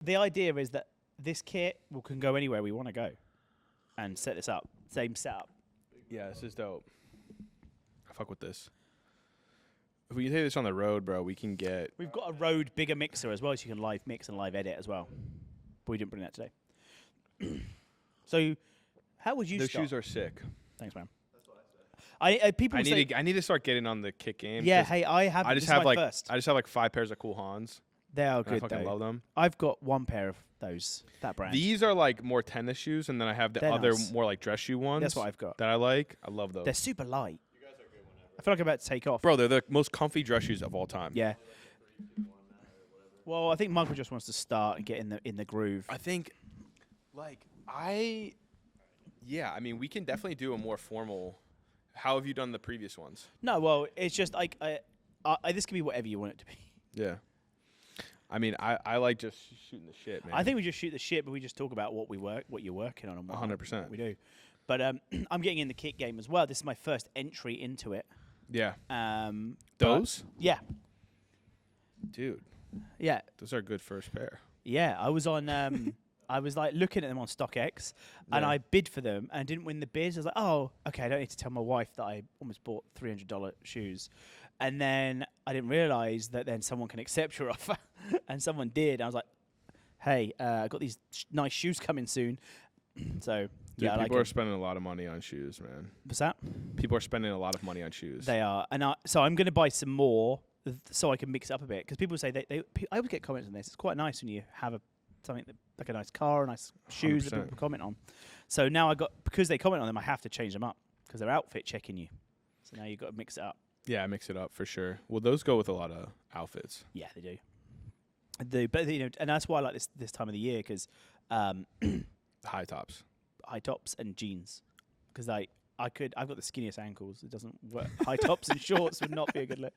the idea is that this kit can go anywhere we want to go, and set this up. Same setup. Yeah, this is dope. I fuck with this. If we can take this on the road, bro, we can get. We've got a Rode bigger mixer as well, so you can live mix and live edit as well. But we didn't bring that today. So, how would you Those start? shoes are sick. Thanks, man. People say I need to start getting on the kick game. yeah. Hey, I have. I just this is have my like first. I just have like 5 pairs of cool Hans. They are I good fucking though. love them. I've got one pair of those. That brand. These are like more tennis shoes, and then I have the They're other nice. more like dress shoe ones. That's what I've got. that I like. I love those. They're super light. I feel like I'm about to take off. Bro, they're the most comfy dress shoes of all time. Yeah. Well, I think Michael just wants to start and get in the groove. I think, yeah, I mean, we can definitely do a more formal. How have you done the previous ones? No, well, it's just like this can be whatever you want it to be. Yeah. I mean, I like just shooting the shit, man. I think we just shoot the shit, but we just talk about what you're working on, and what 100%. we do. But I'm getting in the kit game as well. This is my first entry into it. Yeah. Those? Yeah. Dude, Yeah. those are a good first pair. Yeah. I was on. I was like looking at them on StockX, and I bid for them and didn't win the bids. I was like, oh, okay. I don't need to tell my wife that I almost bought $300 shoes, and then I didn't realize that then someone can accept your offer, and someone did. I was like, hey, I got these nice shoes coming soon, so. Dude, yeah, people are spending a lot of money on shoes, man. What's that? People are spending a lot of money on shoes. They are, and so I'm going to buy some more so I can mix it up a bit, because people say I always get comments on this. It's quite nice when you have something like a nice car, nice shoes that 100%. people comment on. So now because they comment on them, I have to change them up because they're outfit checking you. So now you've got to mix it up. Yeah, mix it up for sure. Well, those go with a lot of outfits. Yeah, they do. But and that's why I like this time of the year, because High tops. high tops and jeans, because I've got the skinniest ankles. It doesn't work. High tops and shorts would not be a good look.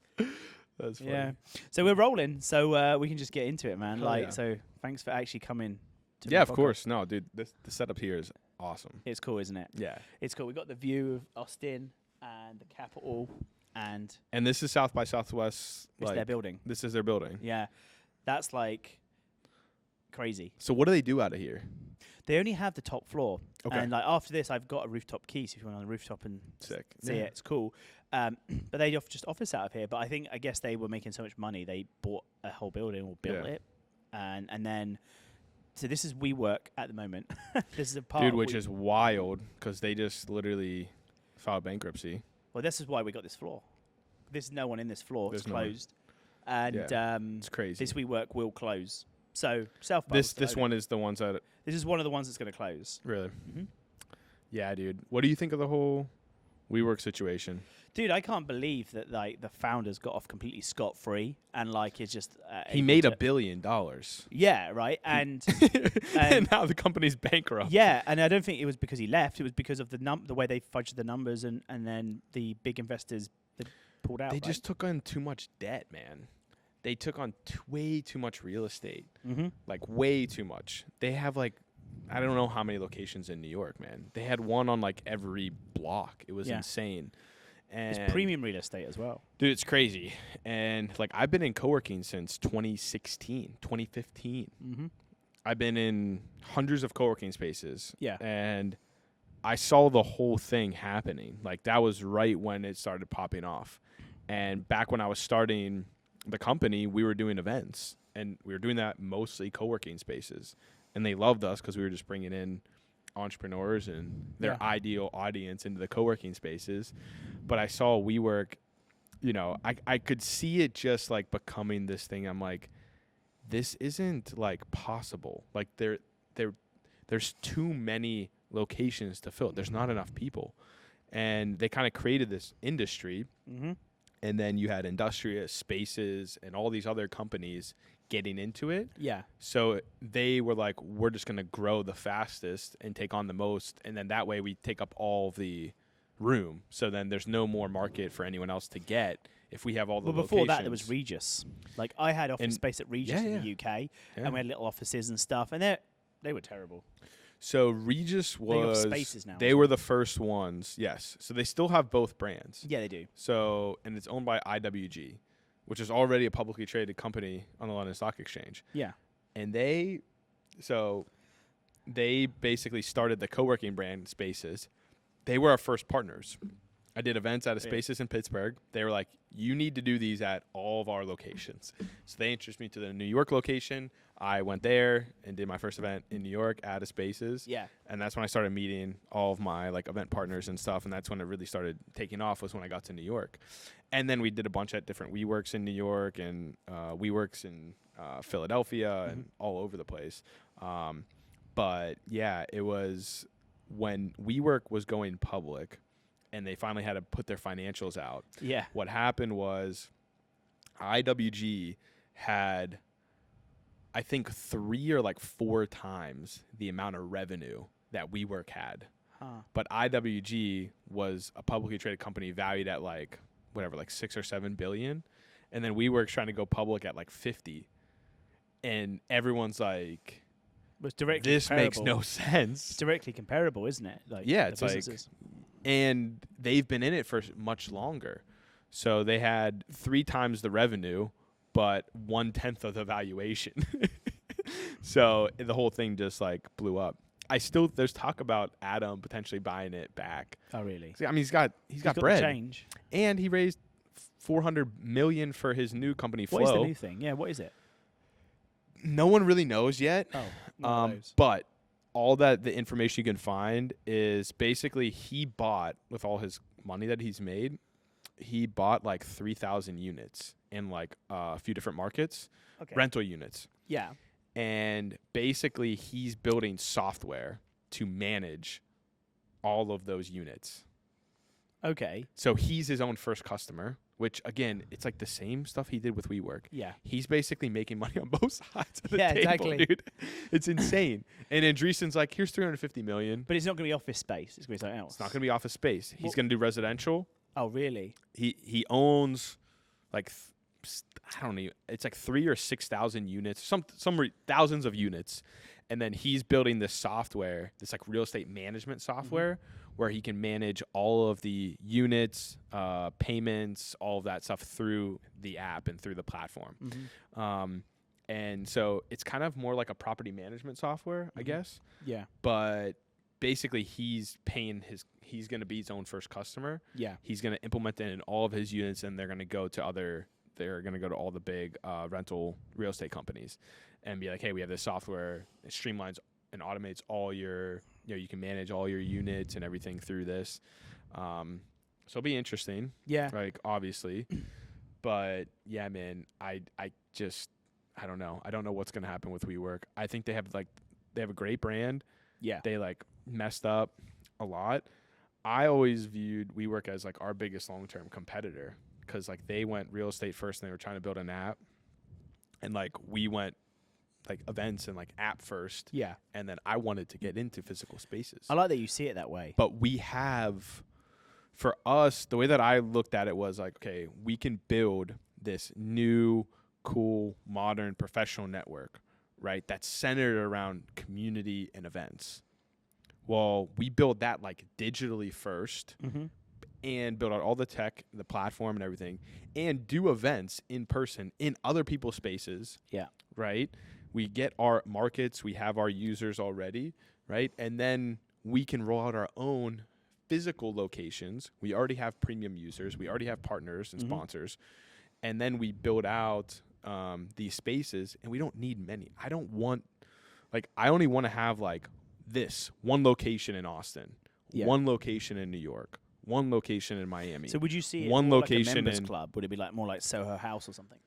That's funny. Yeah. So we're rolling. So we can just get into it, man. Hell yeah. So thanks for actually coming. Yeah, my of podcast. course. No, dude, the setup here is awesome. It's cool, isn't it? Yeah. It's cool. We got the view of Austin and the Capitol, and And this is South by Southwest. it's their building. This is their building. Yeah, that's like crazy. So what do they do out of here? They only have the top floor, Okay. and like after this, I've got a rooftop key. So if you want on the rooftop and Sick. see it, it's cool. But they just office out of here. But I guess they were making so much money, they bought a whole building or built it, and then. So this is WeWork at the moment. This is a part. Dude, of which is wild because they just literally filed bankruptcy. well, this is why we got this floor. There's no one in this floor. There's It's no one. closed, and It's crazy. this WeWork will close. So self. This one is the ones that This is one of the ones that's going to close. really. Mhm. Yeah, dude. What do you think of the whole WeWork situation? Dude, I can't believe that like the founders got off completely scot free, and like it's just He able made to- $1 billion. Yeah, right, and And now the company's bankrupt. yeah, and I don't think it was because he left. It was because of the way they fudged the numbers, and then the big investors that pulled out. They just took on too much debt, man. They took on way too much real estate. Mm-hmm. Like way too much. They have like I don't know how many locations in New York, man. They had one on like every block. It was insane. And It's premium real estate as well. dude, it's crazy. And like I've been in co-working since 2016, 2015. Mm-hmm. I've been in hundreds of co-working spaces. Yeah. And I saw the whole thing happening. Like that was right when it started popping off. And back when I was starting the company, we were doing events, and we were doing that mostly co-working spaces. And they loved us because we were just bringing in entrepreneurs and their ideal audience into the co-working spaces. But I saw WeWork, I could see it just like becoming this thing. I'm like, this isn't like possible. Like there's too many locations to fill. There's not enough people. And they kind of created this industry. Mm-hmm. And then you had Industrious, Spaces, and all these other companies getting into it. Yeah. So they were like, we're just going to grow the fastest and take on the most. And then that way we take up all the room. So then there's no more market for anyone else to get if we have all the Well, before that, there locations. was Regis. Like, I had office space at Regis in the UK, and we had little offices and stuff, and they were terrible. So Regis They have was, Spaces now. they were the first ones, yes. So they still have both brands. Yeah, they do. So, and it's owned by IWG, which is already a publicly traded company on the London Stock Exchange. Yeah. And they So they basically started the co-working brand Spaces. They were our first partners. I did events at a Spaces in Pittsburgh. They were like, you need to do these at all of our locations. So they introduced me to the New York location. I went there and did my first event in New York at a Spaces. Yeah. And that's when I started meeting all of my like event partners and stuff. And that's when it really started taking off, was when I got to New York. And then we did a bunch at different WeWorks in New York and WeWorks in Philadelphia and all over the place. But yeah, it was when WeWork was going public and they finally had to put their financials out. Yeah. What happened was IWG had, I think, 3 or like 4 times the amount of revenue that WeWork had. But IWG was a publicly traded company valued at like whatever, like 6 or 7 billion. And then WeWork's trying to go public at like 50. And everyone's like, this makes no sense. It's directly comparable, isn't it? Like, yeah, it's like, and they've been in it for much longer. So they had 3 times the revenue, but 1/10 of the valuation. So the whole thing just like blew up. There's talk about Adam potentially buying it back. Oh, really? I mean, he's got bread. The change. And he raised $400 million for his new company, Flow. What is the new thing? Yeah, what is it? No one really knows yet. Oh, but all that the information you can find is basically he bought, with all his money that he's made, he bought like 3,000 units in like a few different markets, rental units. Yeah. And basically he's building software to manage all of those units. Okay. So he's his own first customer, which, again, it's like the same stuff he did with WeWork. Yeah. He's basically making money on both sides of the table, exactly. dude. It's insane. And Andreessen's like, here's $350 million. But it's not going to be office space. It's going to be something else. It's not going to be office space. He's going to do residential. Oh, really? He owns like, I don't know, it's like 3,000 or 6,000 units, some thousands of units. And then he's building this software, this like real estate management software, where he can manage all of the units, payments, all of that stuff through the app and through the platform. And so it's kind of more like a property management software, I guess. Yeah. But basically he's going to be his own first customer. Yeah. He's going to implement it in all of his units, and they're going to go to all the big rental real estate companies and be like, hey, we have this software. It streamlines and automates all your, you can manage all your units and everything through this. So it'll be interesting. Yeah. Like, obviously. But yeah, man, I don't know. I don't know what's going to happen with WeWork. I think they have a great brand. Yeah. They like messed up a lot. I always viewed WeWork as like our biggest long-term competitor, because like they went real estate first and they were trying to build an app, and like we went like events and like app first. Yeah. And then I wanted to get into physical spaces. I like that you see it that way. But for us, the way that I looked at it was like, okay, we can build this new, cool, modern, professional network, right? That's centered around community and events. Well, we build that like digitally first. And build out all the tech, the platform and everything, and do events in person in other people's spaces. Yeah. Right? We get our markets, we have our users already, right? And then we can roll out our own physical locations. We already have premium users. We already have partners and sponsors. And then we build out these spaces, and we don't need many. I only want to have like this one location in Austin, one location in New York, one location in Miami. So would you see one location like a members club? Would it be like more like Soho House or something?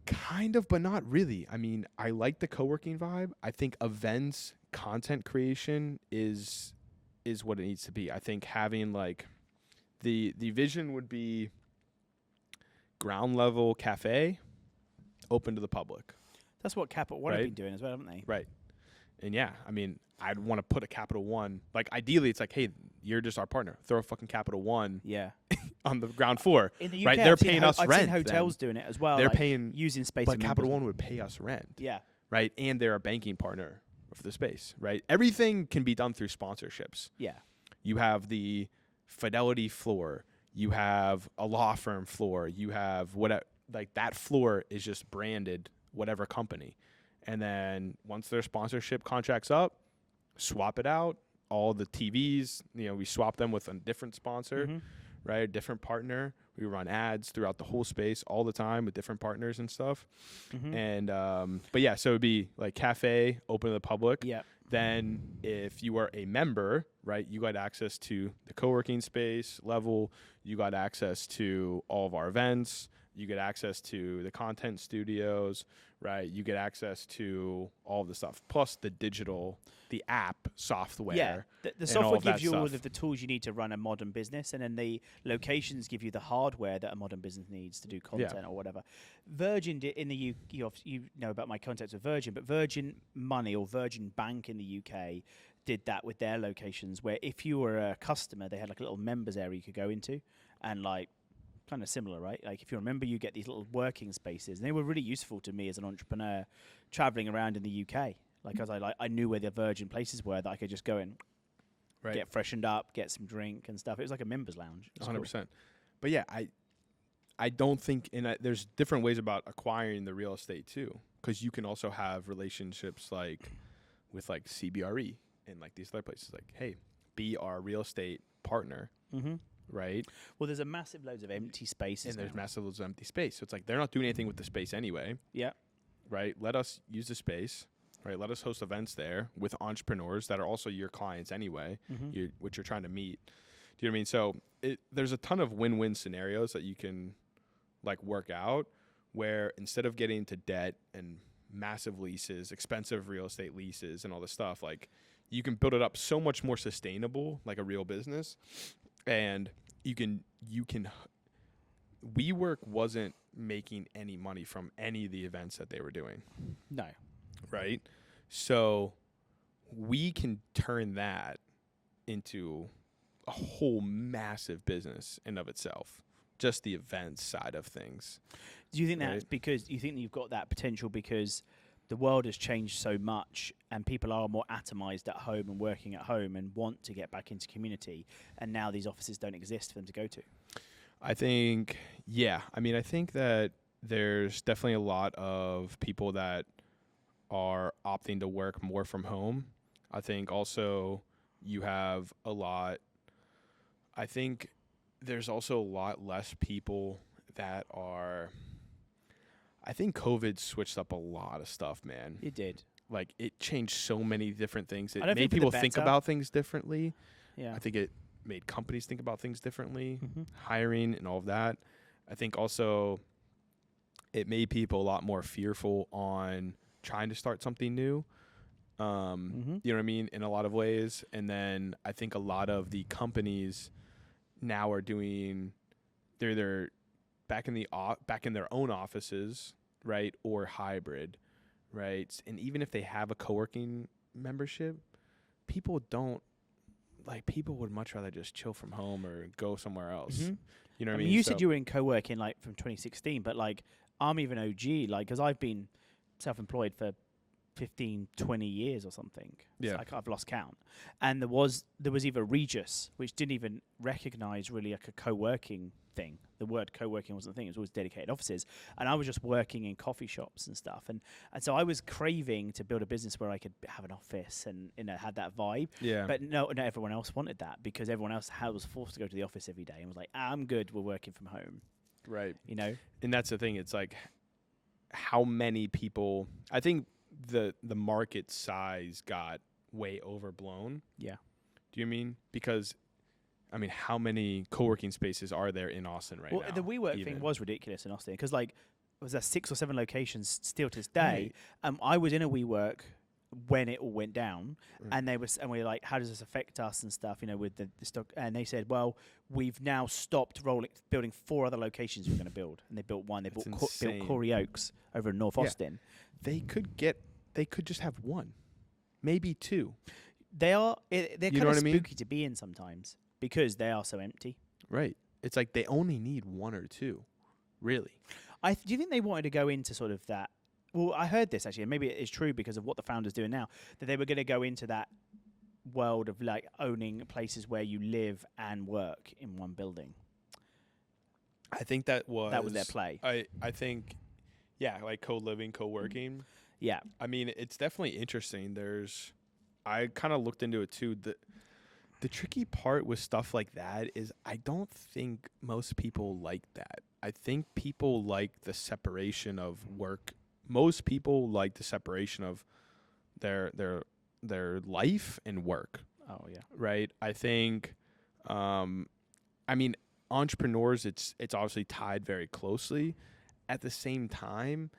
Kind of, but not really. I mean, I like the co-working vibe. I think events, content creation is what it needs to be. I think having like the vision would be ground level cafe, open to the public. That's what Capital One have been doing as well, haven't they? Right. And yeah, I mean, I'd want to put a Capital One. Like, ideally, it's like, hey, you're just our partner. Throw a fucking Capital One. Yeah. On the ground floor. In the UK, right? They're paying us I've rent. I've seen hotels doing it as well. They're like paying using space. But Capital One would pay us rent. Yeah. Right. And they're a banking partner for the space. Right. Everything can be done through sponsorships. Yeah. You have the Fidelity floor. You have a law firm floor. You have whatever. Like, that floor is just branded whatever company. And then once their sponsorship contract's up, swap it out. All the TVs, we swap them with a different sponsor, right? A different partner. We run ads throughout the whole space all the time with different partners and stuff. And, but yeah, so it'd be like cafe, open to the public. Yeah. Then if you are a member, right, you got access to the co-working space level. You got access to all of our events. You get access to the content studios, right? You get access to all of the stuff, plus the app software. Yeah, the and software all of gives that you all stuff. of the tools you need to run a modern business, and then the locations give you the hardware that a modern business needs to do content or whatever. Virgin in the UK, you know about my contacts with Virgin, but Virgin Money or Virgin Bank in the UK did that with their locations, where if you were a customer, they had like a little members area you could go into, and like kind of similar, right? Like if you're a member, you get these little working spaces, and they were really useful to me as an entrepreneur traveling around in the UK. Like, as I knew where the Virgin places were that I could just go and get freshened up, get some drink and stuff. It was like a members lounge. 100%. Cool. But yeah, I don't think there's different ways about acquiring the real estate too, because you can also have relationships like with like CBRE and like these other places. Like, hey, be our real estate partner, right? Well, there's a massive loads of empty spaces, and there's massive loads of empty space. So it's like they're not doing anything with the space anyway. Yeah. Right. Let us use the space. Right, let us host events there with entrepreneurs that are also your clients anyway, which you're trying to meet. Do you know what I mean? So there's a ton of win-win scenarios that you can like work out, where instead of getting into debt and massive leases, expensive real estate leases and all this stuff, like you can build it up so much more sustainable, like a real business. And you can WeWork wasn't making any money from any of the events that they were doing. No. Right? So we can turn that into a whole massive business in of itself, just the events side of things. Do you think that's because you think you've got that potential because the world has changed so much and people are more atomized at home and working at home and want to get back into community, and now these offices don't exist for them to go to? I think, yeah. I mean, I think that there's definitely a lot of people that are opting to work more from home. I think also you have a lot, I think there's also a lot less people that are, I think COVID switched up a lot of stuff, man. It did. Like it changed so many different things. It I don't made think people think about things differently. Yeah. I think it made companies think about things differently, hiring and all of that. I think also it made people a lot more fearful on trying to start something new. You know what I mean? In a lot of ways. And then I think a lot of the companies now are doing, they're either back in their own offices, right? Or hybrid, right? And even if they have a co-working membership, people would much rather just chill from home or go somewhere else. You know what I mean? You said you were in co-working like from 2016, but like I'm even OG, like, because I've been self-employed for 15, 20 years or something. Yeah. Like I've lost count. And there was either Regis, which didn't even recognize really like a co-working thing. The word co-working wasn't a thing. It was always dedicated offices. And I was just working in coffee shops and stuff. And so I was craving to build a business where I could have an office and, had that vibe. Yeah. But no, everyone else wanted that because everyone else was forced to go to the office every day and was like, I'm good. We're working from home. Right. You know? And that's the thing. It's like how many people, I think the market size got way overblown. Yeah. Do you mean? Because I mean, how many co-working spaces are there in Austin right now? Well, the WeWork thing was ridiculous in Austin because, like, was there 6 or 7 locations still to this day? Right. I was in a WeWork when it all went down, and we were like, "How does this affect us and stuff?" With the stock. And they said, "Well, we've now stopped building 4 other locations we're going to build." And they built one. They built Corey Oaks over in North Austin. They could just have 1, maybe 2. They're kind of spooky to be in sometimes. Because they are so empty. Right. It's like they only need 1 or 2, really. Do you think they wanted to go into sort of that? Well, I heard this actually, and maybe it is true because of what the founder's doing now, that they were going to go into that world of like owning places where you live and work in one building. I think that was their play. I think, yeah, like co-living, co-working. Yeah. I mean, it's definitely interesting. I kind of looked into it too. The tricky part with stuff like that is I don't think most people like that. I think people like the separation of work. Most people like the separation of their life and work, Oh yeah. right? I think, I mean, entrepreneurs, it's obviously tied very closely. At the same time,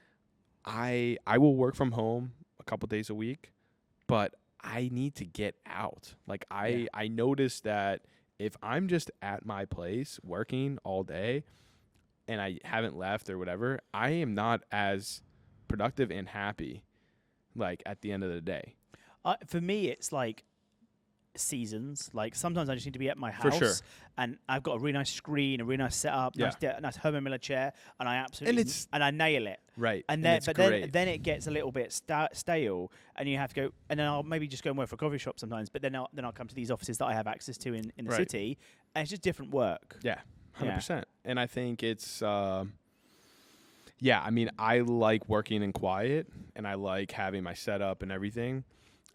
I will work from home a couple days a week, but I need to get out. Like I noticed that if I'm just at my place working all day and I haven't left or whatever, I am not as productive and happy like at the end of the day. For me, it's like seasons. Like sometimes I just need to be at my For house, sure. and I've got a really nice screen, a really nice setup, Yeah. nice Herman Miller chair, and I absolutely it's- and I nail it. Right. And it's then great. then it gets a little bit stale, and you have to go. And then I'll maybe just go and work for a coffee shop sometimes. But then I'll come to these offices that I have access to in the Right. city, and it's just different work. Yeah, 100%. And I think it's, yeah, I mean, I like working in quiet and I like having my setup and everything.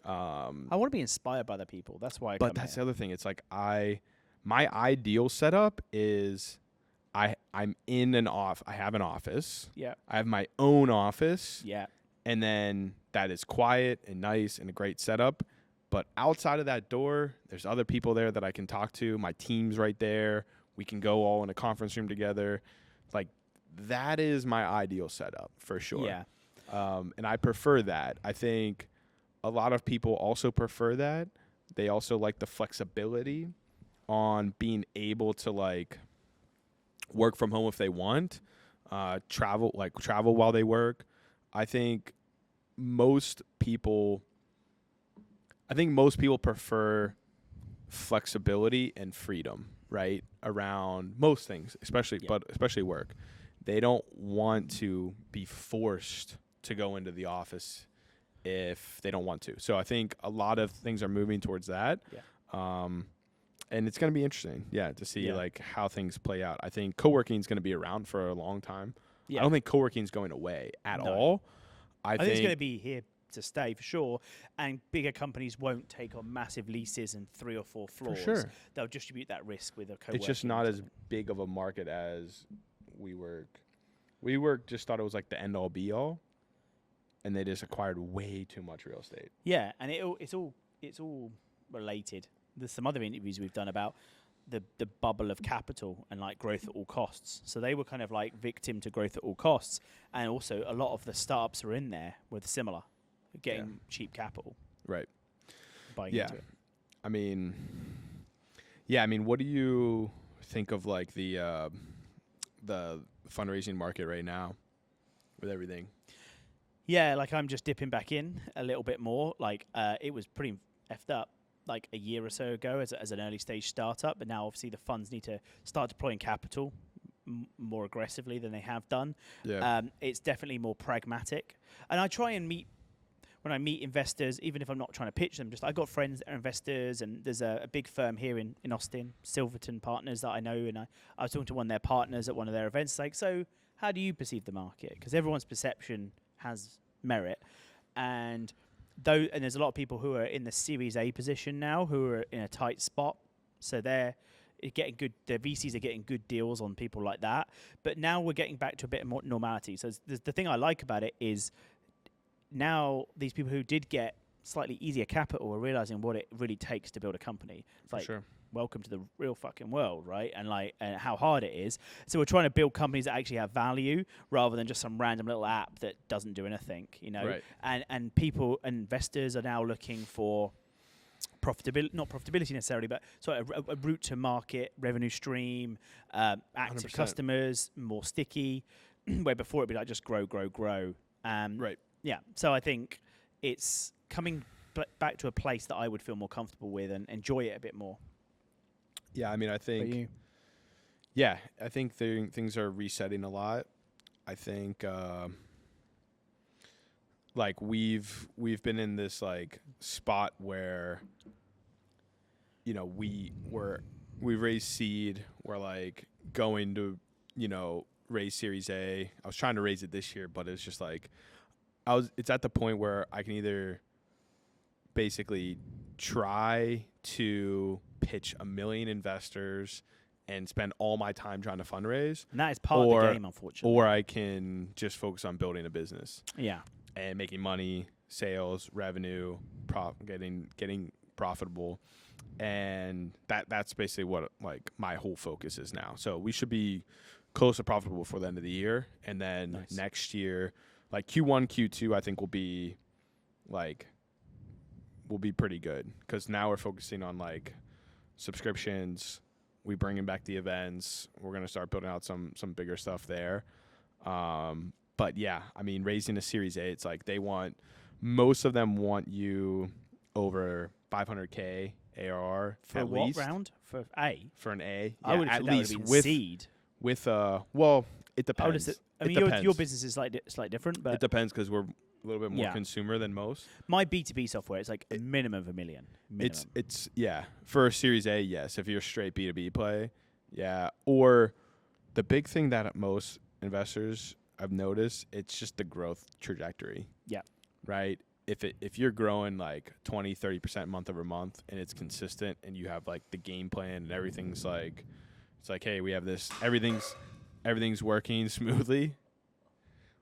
I want to be inspired by other people. That's why. But that's the other thing. It's like my ideal setup is I'm in I have an office. Yeah. I have my own office. Yeah. And then that is quiet and nice and a great setup. But outside of that door, there's other people there that I can talk to. My team's right there. We can go all in a conference room together. Like, that is my ideal setup for sure. Yeah. And I prefer that. I think a lot of people also prefer that. They also like the flexibility on being able to like work from home if they want, travel while they work. I think most people prefer flexibility and freedom, right? Around most things, especially work. They don't want to be forced to go into the office if they don't want to. So I think a lot of things are moving towards that. Yeah. And it's going to be interesting, to see like how things play out. I think co-working is going to be around for a long time. Yeah. I don't think co-working is going away at all. I think it's going to be here to stay for sure. And bigger companies won't take on massive leases and 3 or 4 floors. For sure. They'll distribute that risk with a co-working. It's just not as big of a market as WeWork. WeWork just thought it was like the end all be all, and they just acquired way too much real estate. Yeah, and it's all related. There's some other interviews we've done about the bubble of capital and like growth at all costs. So they were kind of like victim to growth at all costs, and also a lot of the startups are in there with similar, getting cheap capital. Right. Buying into it. I mean, what do you think of like the fundraising market right now with everything? Yeah, like I'm just dipping back in a little bit more. Like it was pretty effed up like a year or so ago as an early stage startup, but now obviously the funds need to start deploying capital more aggressively than they have done. Yeah. It's definitely more pragmatic, and I try and when I meet investors, even if I'm not trying to pitch them, I got friends that are investors, and there's a big firm here in Austin, Silverton Partners, that I know, and I was talking to one of their partners at one of their events, like, so how do you perceive the market? Because everyone's perception has merit, and there's a lot of people who are in the Series A position now who are in a tight spot, so they're getting good. Their VCs are getting good deals on people like that. But now we're getting back to a bit more normality. So the thing I like about it is now these people who did get slightly easier capital are realizing what it really takes to build a company. It's For like, sure. welcome to the real fucking world, right? And and how hard it is. So we're trying to build companies that actually have value rather than just some random little app that doesn't do anything, you know? Right. And people, investors are now looking for profitability, not profitability necessarily, but sort of a route to market, revenue stream, active 100%. customers, more sticky, where before it'd be like just grow. Right. Yeah. So I think it's coming back to a place that I would feel more comfortable with and enjoy it a bit more. Yeah, I mean, I think. Yeah, I think things are resetting a lot. I think, like we've been in this like spot where, we raised seed. We're like going to, raise Series A. I was trying to raise it this year, but it's just like it's at the point where I can either basically try to pitch 1 million investors and spend all my time trying to fundraise, And that is part of the game, unfortunately. or I can just focus on building a business. Yeah. And making money, sales, revenue, getting profitable. And that's basically what like my whole focus is now. So we should be close to profitable before the end of the year. And then next year, like Q1, Q2, I think will be pretty good. Because now we're focusing on like subscriptions. We bringing back the events. We're going to start building out some bigger stuff there. But yeah, I mean, raising a Series A, it's like most of them want you over 500K ARR for at what least. Round? For A? For an A. I would have at said that least would have been seed. Well, it depends. I mean, your business is slightly different, but it depends because we're a little bit more consumer than most. My B2B software, it's like a minimum of $1 million. Minimum. It's for a Series A, yes. If you're a straight B2B play, yeah. Or the big thing that most investors I've noticed, it's just the growth trajectory. Yeah. Right? If you're growing like 20, 30% month over month and it's consistent and you have like the game plan and everything's like, it's like, hey, we have this, everything's working smoothly.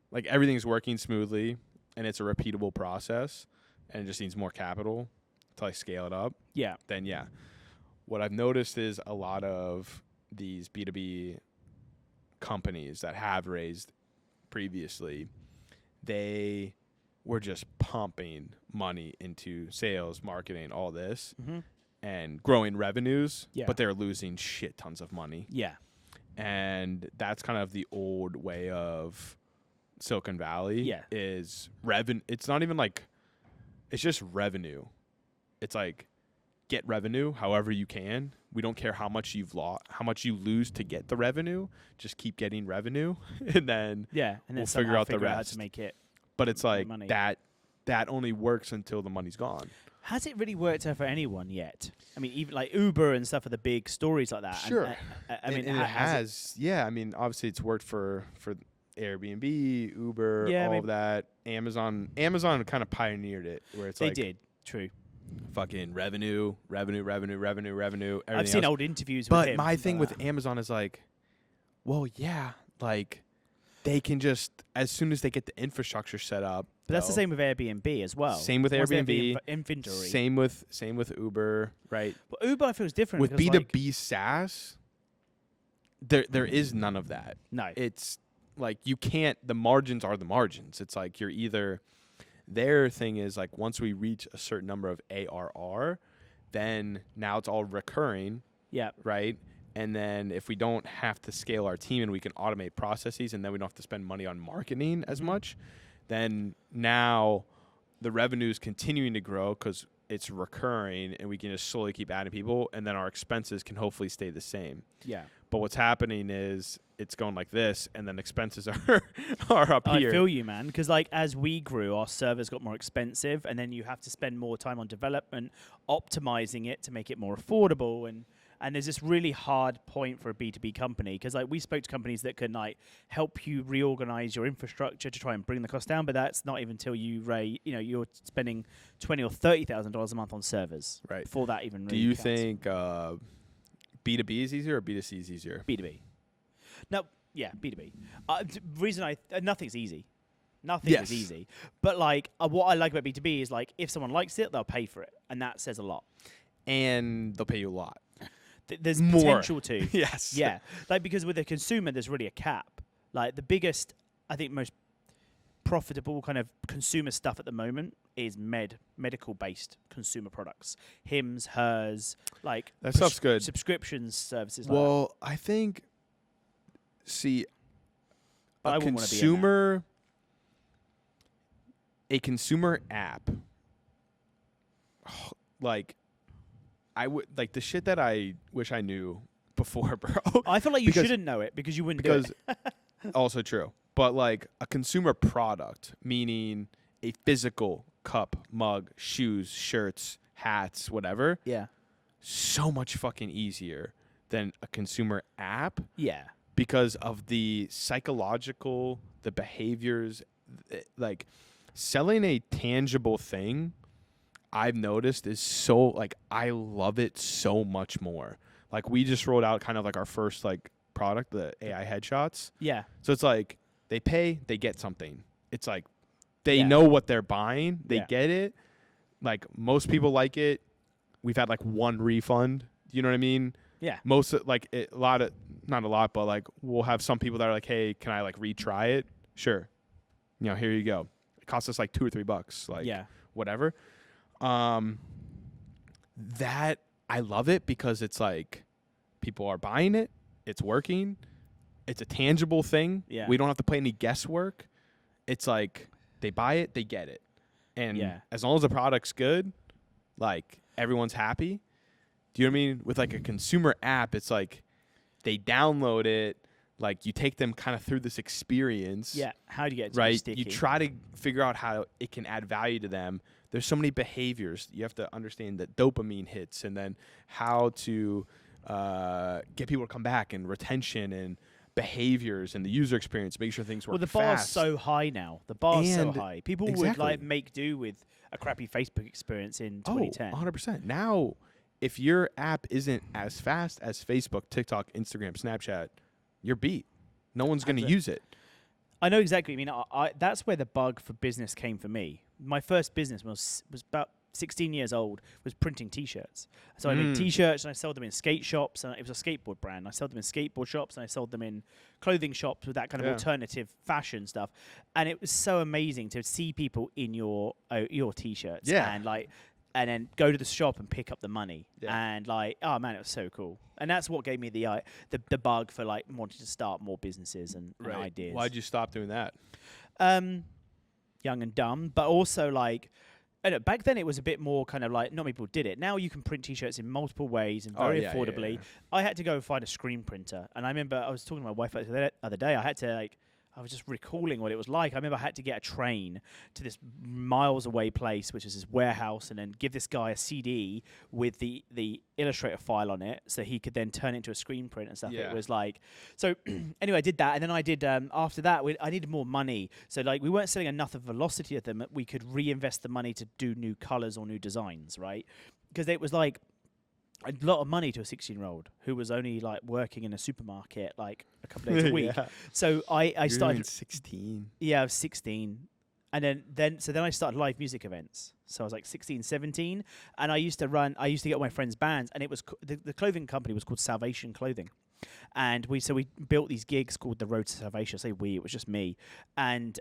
Like everything's working smoothly and it's a repeatable process and it just needs more capital to like scale it up. Yeah. Then yeah. What I've noticed is a lot of these B2B companies that have raised previously, they were just pumping money into sales, marketing, all this, and growing revenues, but they're losing shit tons of money. Yeah. And that's kind of the old way of Silicon Valley. Yeah. Is revenue. It's not even like, it's just revenue. It's like, get revenue however you can. We don't care how much how much you lose to get the revenue. Just keep getting revenue, and then we'll figure out the rest. How to make it. But it's like money. that only works until the money's gone. Has it really worked out for anyone yet? I mean, even like Uber and stuff are the big stories like that. Sure. I mean, it has. Yeah. I mean, obviously, it's worked for Airbnb, Uber, all of that. Amazon kind of pioneered it, where it's they did. True. Fucking revenue. I've seen old interviews with him. But my thing with Amazon is like, well, yeah, like they can just, as soon as they get the infrastructure set up. But that's the same with Airbnb as well. Same with Airbnb. Inventory. Same with Uber, right? But Uber, I feel, is different. With B2B SaaS, there is none of that. No. It's like you can't, the margins are the margins. It's like you're either, their thing is like once we reach a certain number of ARR, then now it's all recurring. Yeah. Right? And then if we don't have to scale our team and we can automate processes and then we don't have to spend money on marketing as much, then now the revenue is continuing to grow because it's recurring and we can just slowly keep adding people and then our expenses can hopefully stay the same. Yeah. But what's happening is it's going like this and then expenses are up here. I feel you, man, because like as we grew, our servers got more expensive and then you have to spend more time on development, optimizing it to make it more affordable. And there's this really hard point for a B2B company because like we spoke to companies that can like help you reorganize your infrastructure to try and bring the cost down, but that's not even until you're spending $20,000 or $30,000 a month on servers. Right. Before that even really Do you counts. think B2B is easier or B2C is easier? B2B. No, yeah, B2B. Reason nothing's easy. Nothing is easy. But like what I like about B2B is like if someone likes it, they'll pay for it, and that says a lot. And they'll pay you a lot. There's more potential to. Yes. Yeah. Like because with a consumer, there's really a cap. Like the biggest, I think, most profitable kind of consumer stuff at the moment is medical-based consumer products. Hims, hers, like that stuff's good. Subscriptions services. Well, I think. See, but a consumer app, like. I would like the shit that I wish I knew before, bro. I feel like you shouldn't know it because you wouldn't do it. Also true. But like a consumer product, meaning a physical cup, mug, shoes, shirts, hats, whatever. Yeah. So much fucking easier than a consumer app. Yeah. Because of the psychological, the behaviors, like selling a tangible thing, I've noticed is so like I love it so much more. Like we just rolled out kind of like our first like product, the AI headshots. Yeah. So it's like they pay, they get something. It's like they Yeah. know what they're buying, they Yeah. get it. Like most people like it. We've had like one refund. You know what I mean? Yeah. A lot of, not a lot, but like we'll have some people that are like, hey, can I like retry it? Sure. You know, here you go. It costs us like $2 or $3, like whatever. That I love it because it's like people are buying it. It's working. It's a tangible thing. Yeah. We don't have to play any guesswork. It's like they buy it, they get it. And as long as the product's good, like everyone's happy. Do you know what I mean? With like a consumer app, it's like they download it, like you take them kind of through this experience. Yeah. How do you get it to be right? sticky? You try to figure out how it can add value to them. There's so many behaviors. You have to understand that dopamine hits and then how to get people to come back and retention and behaviors and the user experience, make sure things work fast. Well, the bar's so high now. The bar's so And high. People would like make do with a crappy Facebook experience in 2010. 100%. Now, if your app isn't as fast as Facebook, TikTok, Instagram, Snapchat, you're beat. No one's going to use it. I know exactly. I mean, that's where the bug for business came for me. My first business was about 16 years old, was printing T-shirts. So I made T-shirts and I sold them in skate shops. And it was a skateboard brand. I sold them in skateboard shops and I sold them in clothing shops with that kind of alternative fashion stuff. And it was so amazing to see people in your T-shirts and then go to the shop and pick up the money. And like, oh man, it was so cool. And that's what gave me the bug for like wanting to start more businesses and ideas. Why'd you stop doing that? Young and dumb, but also like, I don't know, back then it was a bit more kind of like, not many people did it. Now you can print T-shirts in multiple ways and very affordably. I had to go and find a screen printer. And I remember I was talking to my wife the other day. I was just recalling what it was like. I remember I had to get a train to this miles away place, which is his warehouse, and then give this guy a CD with the Illustrator file on it so he could then turn it into a screen print and stuff. Yeah. It was like, so anyway, I did that. And then I did, after that, I needed more money. So like we weren't selling enough of velocity of them that we could reinvest the money to do new colors or new designs, right? Because it was like a lot of money to a 16-year-old who was only like working in a supermarket like a couple of days a week. So I started 16. Yeah, I was 16. And then I started live music events. So I was like 16, 17, and I used to get all my friends' bands, and it was the clothing company was called Salvation Clothing. And we built these gigs called the Road to Salvation. I say we, it was just me. And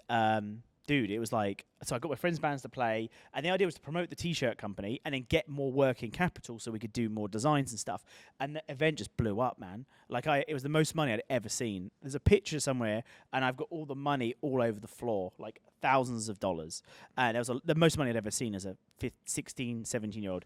dude, it was like, so I got my friends' bands to play, and the idea was to promote the T-shirt company and then get more working capital so we could do more designs and stuff. And the event just blew up, man. Like it was the most money I'd ever seen. There's a picture somewhere, and I've got all the money all over the floor, like thousands of dollars. And it was the most money I'd ever seen as a 16, 17-year-old.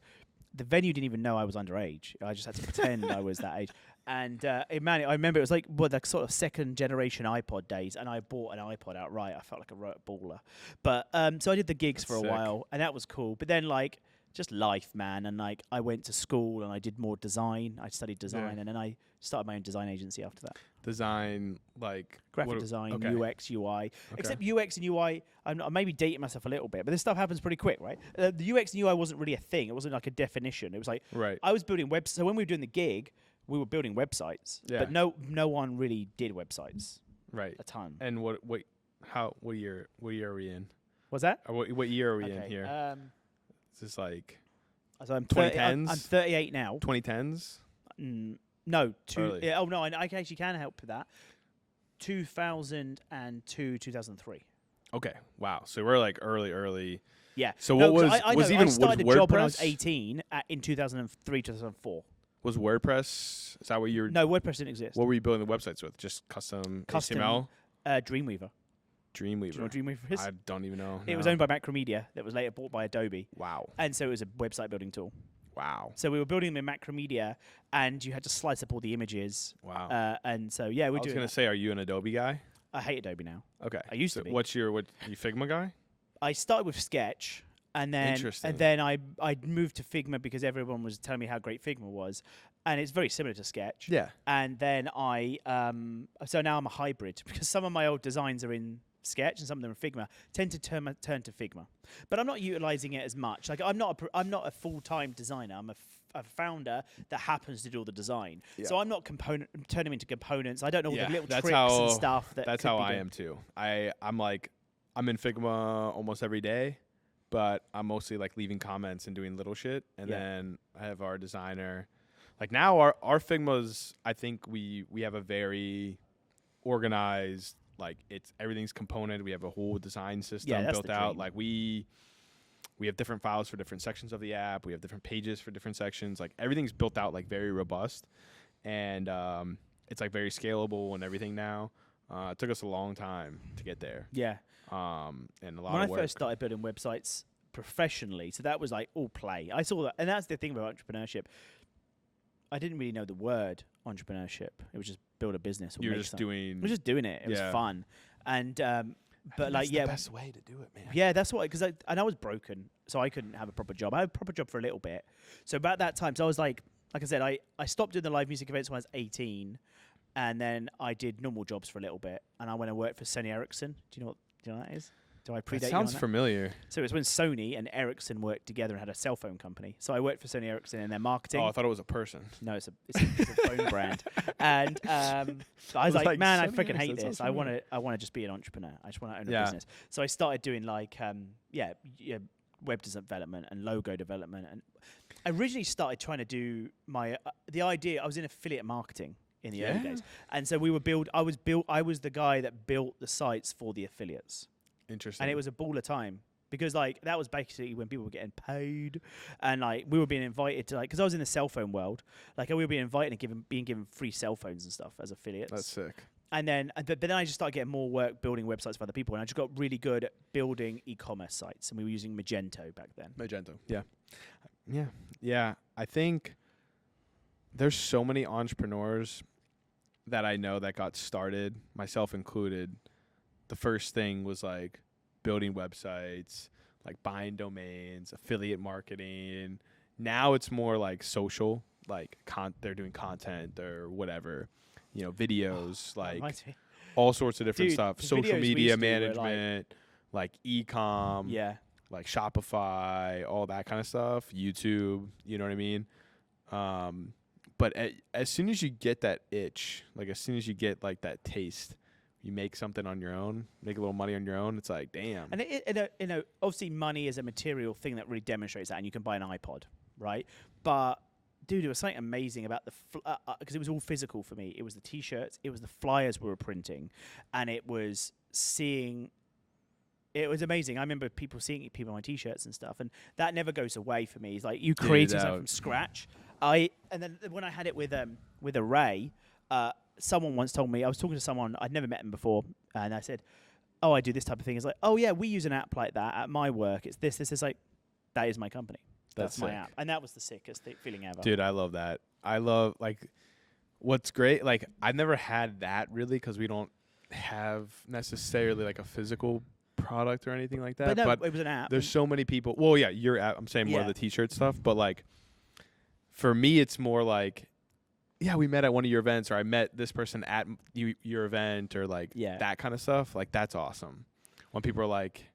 The venue didn't even know I was underage. I just had to pretend I was that age. And man, I remember it was like the sort of second generation iPod days, and I bought an iPod outright. I felt like a baller. But so I did the gigs for a while, and that was cool. But then like just life, man, and like I went to school and I did more design. I studied design, and then I started my own design agency after that. Design, like graphic design, UX, UI. Except UX and UI, I'm maybe dating myself a little bit, but this stuff happens pretty quick, right? The UX and UI wasn't really a thing. It wasn't like a definition. It was like I was building websites. So when we were doing the gig, we were building websites, but no one really did websites. Right. A ton. And what year are we in? What's that? Or what year are we in here? Is this like so I'm 2010s? I'm 38 now. 2010s? No, I actually can help with that. 2002, 2003. Okay, wow. So we're like early. Yeah. So what I started a job when I was 18 in 2003, 2004. Was WordPress? Is that what you were? No, WordPress didn't exist. What were you building the websites with? Just custom HTML? Dreamweaver. Dreamweaver. Do you know what Dreamweaver is? I don't even know. It was owned by Macromedia. That was later bought by Adobe. Wow. And so it was a website building tool. Wow. So we were building them in Macromedia, and you had to slice up all the images. Wow. And so yeah, we're doing. I was gonna say, are you an Adobe guy? I hate Adobe now. Okay. I used to be. What you Figma guy? I started with Sketch, and then I moved to Figma because everyone was telling me how great Figma was, and it's very similar to Sketch. Yeah. And then so now I'm a hybrid because some of my old designs are in Sketch and some of them are Figma, tend to turn to Figma. But I'm not utilizing it as much. Like I'm not a full-time designer. I'm a founder that happens to do all the design. Yeah. So I'm not turning them into components. I don't know all the little tricks and stuff. That's how I am too. I'm in Figma almost every day, but I'm mostly like leaving comments and doing little shit. And then I have our designer. Like now our Figmas, I think we have a very organized, like everything's component. We have a whole design system built out. Like we have different files for different sections of the app. We have different pages for different sections. Like everything's built out like very robust, and it's like very scalable and everything now. It took us a long time to get there. Yeah. And a lot when of work. I first started building websites professionally, so that was like all play. I saw that, and that's the thing about entrepreneurship. I didn't really know the word entrepreneurship. It was just build a business. You're just doing. I was just doing it. It was fun, and but like the best way to do it, man. Yeah, that's why. Because I was broken, so I couldn't have a proper job. I had a proper job for a little bit. So about that time, so I was like I said, I stopped doing the live music events when I was 18, and then I did normal jobs for a little bit, and I went and worked for Sony Ericsson. Do you know what that is? Do I predate you on that? Sounds familiar. So it was when Sony and Ericsson worked together and had a cell phone company. So I worked for Sony Ericsson in their marketing. Oh, I thought it was a person. No, it's a phone brand. And so I was like, man, I freaking hate this. I want to just be an entrepreneur. I just want to own a business. So I started doing like web development and logo development. And I originally started trying to do the idea. I was in affiliate marketing in the early days, and so I was the guy that built the sites for the affiliates. Interesting. And it was a ball of time because like that was basically when people were getting paid, and like we were being invited to because I was in the cell phone world, like we were being invited and being given free cell phones and stuff as affiliates. That's sick. And then, but then I just started getting more work building websites for other people, and I just got really good at building e-commerce sites, and we were using Magento back then. Yeah. I think there's so many entrepreneurs that I know that got started, myself included. The first thing was like building websites, like buying domains, affiliate marketing. Now it's more like social, like they're doing content or whatever, videos, like all sorts of different stuff. Social media management, like e-com, like Shopify, all that kind of stuff. YouTube, you know what I mean? But as soon as you get that itch, like as soon as you get like that taste, you make something on your own, make a little money on your own. It's like, damn. And obviously money is a material thing that really demonstrates that, and you can buy an iPod, right? But dude, it was something amazing about because it was all physical for me. It was the T-shirts, it was the flyers we were printing, and it was seeing. It was amazing. I remember people seeing people on my T-shirts and stuff, and that never goes away for me. It's like you create something from scratch. And then when I had it with Array. Someone once told me, I was talking to someone, I'd never met him before, and I said, oh, I do this type of thing. It's like, oh, yeah, we use an app like that at my work. It's this. It's like, that is my company. That's my app. And that was the sickest feeling ever. Dude, I love that. I love, like, what's great, like, I've never had that really because we don't have necessarily, like, a physical product or anything like that. But it was an app. There's so many people. Well, yeah, your app. I'm saying more of the T-shirt stuff. But, like, for me, it's more like, yeah, we met at one of your events, or I met this person at your event, or like that kind of stuff. Like, that's awesome. When people are like,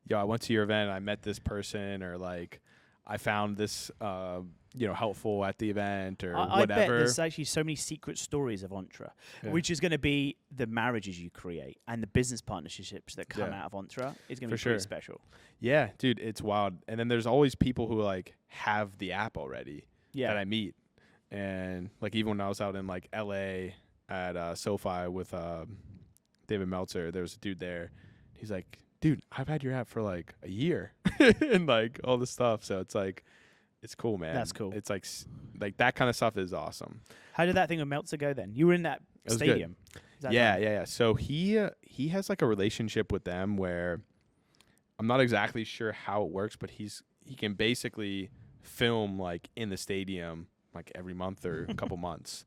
yo, I went to your event, and I met this person, or like, I found this, helpful at the event, or whatever. I bet there's actually so many secret stories of Entre, which is going to be the marriages you create and the business partnerships that come out of Entre. It's going to be pretty special. Yeah, dude, it's wild. And then there's always people who like have the app already that I meet. And like even when I was out in like LA at SoFi with David Meltzer, there was a dude there. He's like, dude, I've had your app for like a year and like all this stuff. So it's like, it's cool, man. That's cool. It's like that kind of stuff is awesome. How did that thing with Meltzer go then? You were in that stadium. Yeah. So he has like a relationship with them where I'm not exactly sure how it works, but he can basically film like in the stadium like every month or a couple months.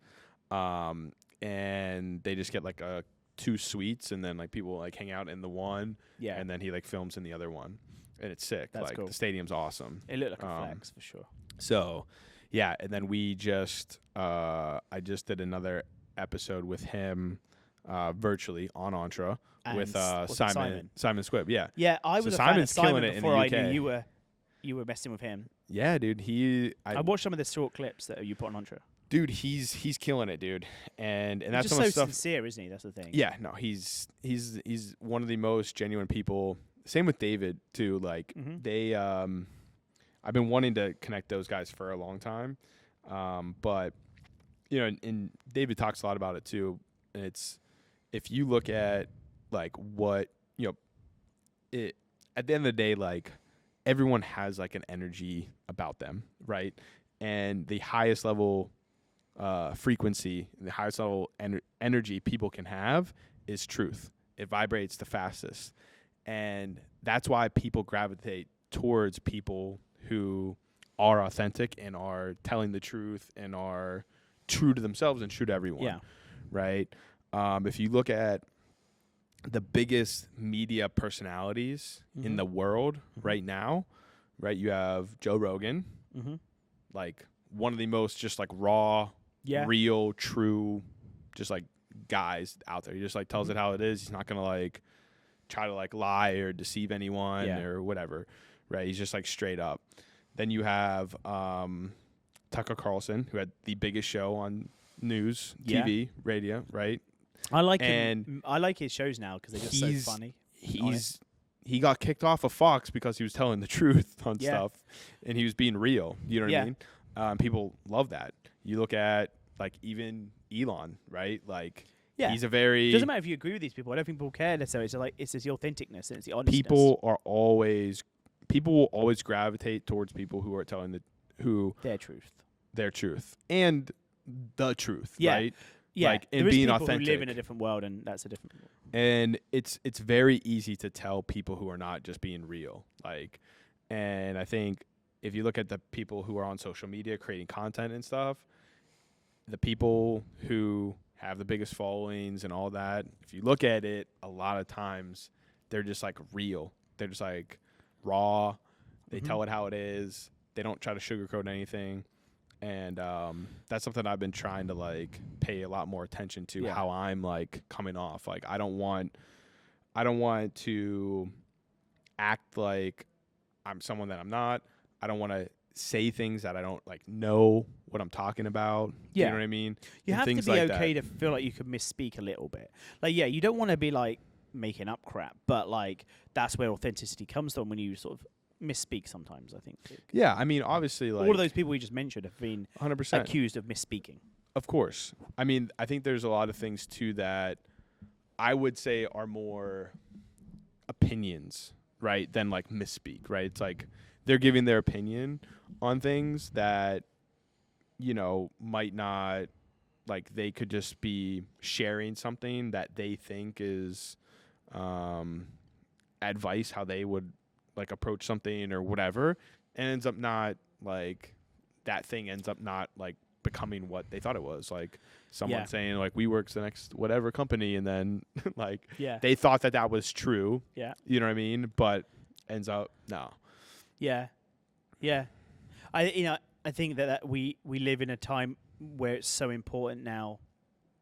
And they just get like 2 suites, and then like people like hang out in the one, and then he like films in the other one, and it's sick. That's like cool. The stadium's awesome. It looked like a flex for sure. So, yeah, and then we just I just did another episode with him virtually on Entre And with was it Simon Squibb. Yeah. Yeah, I So was a fan of Simon's killing Simon it in before the I UK. knew you were messing with him. Yeah, dude. I watched some of the short clips that you put on Entre. Dude, he's killing it, dude. And He's that's just some of so the stuff. sincere, isn't he? That's the thing. Yeah, no, he's one of the most genuine people. Same with David too. Like they, I've been wanting to connect those guys for a long time, but you know, and David talks a lot about it too. It's if you look at like what it at the end of the day, like everyone has like an energy about them, right? And the highest level frequency, the highest level energy people can have is truth. It vibrates the fastest. And that's why people gravitate towards people who are authentic and are telling the truth and are true to themselves and true to everyone. Yeah. Right? If you look at the biggest media personalities in the world right now, right, you have Joe Rogan, like one of the most just like raw, real, true, just like guys out there. He just like tells it how it is. He's not gonna like try to like lie or deceive anyone or whatever, right? He's just like straight up. Then you have Tucker Carlson, who had the biggest show on news, TV, radio, right? I like him. I like his shows now because they're just so funny. He got kicked off of Fox because he was telling the truth on stuff, and he was being real. You know what I mean? People love that. You look at like even Elon, right? Like he's a very. It doesn't matter if you agree with these people. I don't think people care necessarily. It's like it's just the authenticness and it's the honesty. People will always gravitate towards people who are telling their truth and the truth, right? Yeah, like and being people authentic. Who live in a different world, and that's a different. And it's very easy to tell people who are not just being real. Like, and I think if you look at the people who are on social media creating content and stuff, the people who have the biggest followings and all that, if you look at it, a lot of times they're just like real. They're just like raw. They tell it how it is. They don't try to sugarcoat anything. And that's something I've been trying to like pay a lot more attention to how I'm like coming off. Like I don't want to act like I'm someone that I'm not. I don't want to say things that I don't like know what I'm talking about. You know what I mean? You and have to be like okay to feel like you could misspeak a little bit. Like you don't want to be like making up crap, but like that's where authenticity comes from when you sort of misspeak sometimes, I think. Yeah, I mean, obviously, like all of those people we just mentioned have been 100% accused of misspeaking. Of course. I mean, I think there's a lot of things too that I would say are more opinions, right, than like misspeak, right? It's like they're giving their opinion on things that, you know, might not, like they could just be sharing something that they think is advice, how they would like approach something or whatever, and ends up not like that thing ends up not like becoming what they thought it was. Like someone saying like WeWork's the next whatever company, and then like they thought that was true. Yeah, you know what I mean? But ends up no. Yeah. I think that we live in a time where it's so important now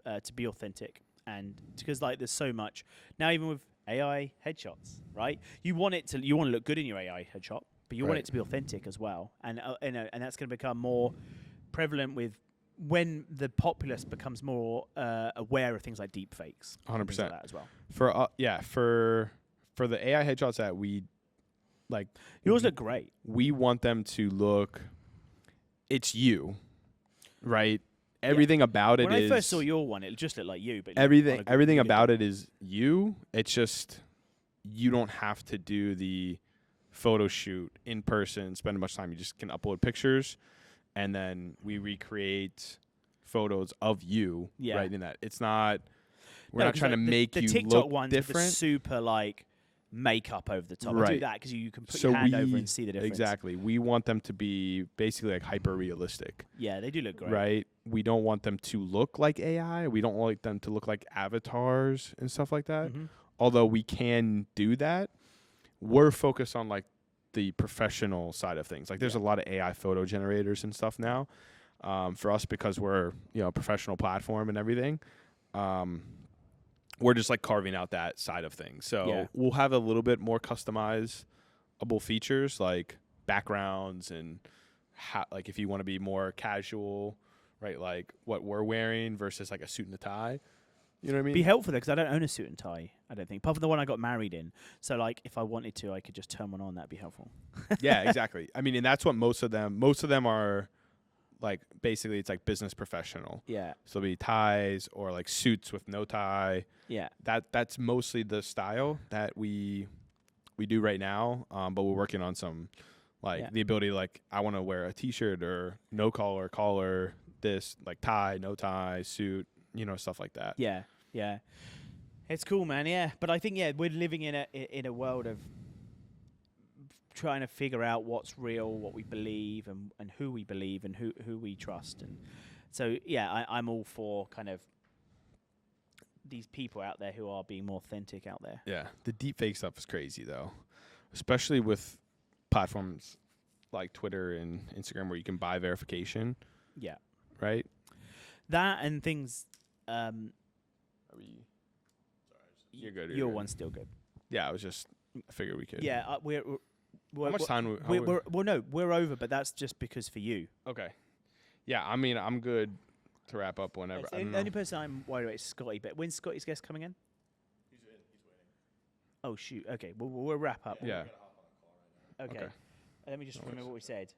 to be authentic, and because like there's so much now, even with AI headshots, right? You want to look good in your AI headshot, but you want it to be authentic as well, and and that's going to become more prevalent with when the populace becomes more aware of things like deep fakes. 100% like that as well. For the AI headshots that we like, yours look great. We want them to look. It's you, right? Everything about it is. When I first saw your one, it just looked like you. But everything about it is you. It's just you don't have to do the photo shoot in person, spend much time. You just can upload pictures, and then we recreate photos of you right in that. It's not. We're not trying to make you TikTok look ones different. With the super like makeup over the top. Right. I do that because you can put your hand over and see the difference. Exactly. We want them to be basically like hyper realistic. Yeah, they do look great. Right. We don't want them to look like AI. We don't like them to look like avatars and stuff like that. Although we can do that, we're focused on like the professional side of things. Like there's a lot of AI photo generators and stuff now. For us, because we're a professional platform and everything. we're just like carving out that side of things. So Yeah. we'll have a little bit more customizable features like backgrounds and like if you want to be more casual, right? Like what we're wearing versus like a suit and a tie. You know what I mean? Be helpful because I don't own a suit and tie. I don't think, apart from the one I got married in. So like, if I wanted to, I could just turn one on. That'd be helpful. Yeah, exactly. I mean, and that's what most of them are. Like basically, it's like business professional. Yeah. So it'll be ties or like suits with no tie. Yeah. That's mostly the style that we do right now. But we're working on some like the ability, like I want to wear a t-shirt or no collar, this like tie, no tie, suit, stuff like that. Yeah. Yeah. It's cool, man. Yeah. But I think we're living in a world of trying to figure out what's real, what we believe, and who we believe, and who we trust. And so, I'm all for kind of these people out there who are being more authentic out there. Yeah, the deepfake stuff is crazy, though, especially with platforms like Twitter and Instagram where you can buy verification. Yeah. Right? That and things... You're good. Your one's still good. Yeah, I figured we could. Yeah, we're how much time? We're over, but that's just because for you. Okay. Yeah, I mean, I'm good to wrap up whenever. The only person I'm worried about is Scotty. But when's Scotty's guest coming in? He's waiting. Oh shoot. Okay, we'll wrap up. Yeah. Okay. Let me just remember what we said.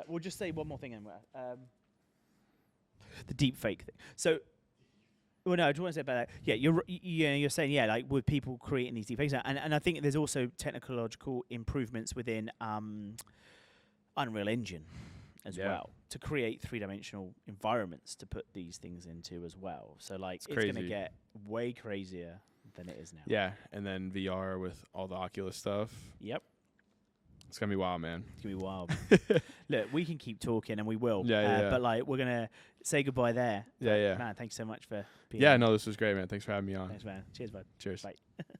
We'll just say one more thing. The deep fake thing. So. Well, no, I just want to say about that. Yeah, you're saying like with people creating these deepfakes, and I think there's also technological improvements within Unreal Engine as well to create 3-dimensional environments to put these things into as well. So like it's going to get way crazier than it is now. Yeah, and then VR with all the Oculus stuff. Yep. It's going to be wild, man. It's going to be wild. Look, we can keep talking, and we will. Yeah. But like, we're going to say goodbye there. Yeah. Man, thanks so much for being here. here. No, this was great, man. Thanks for having me on. Thanks, man. Cheers, bud. Cheers. Bye.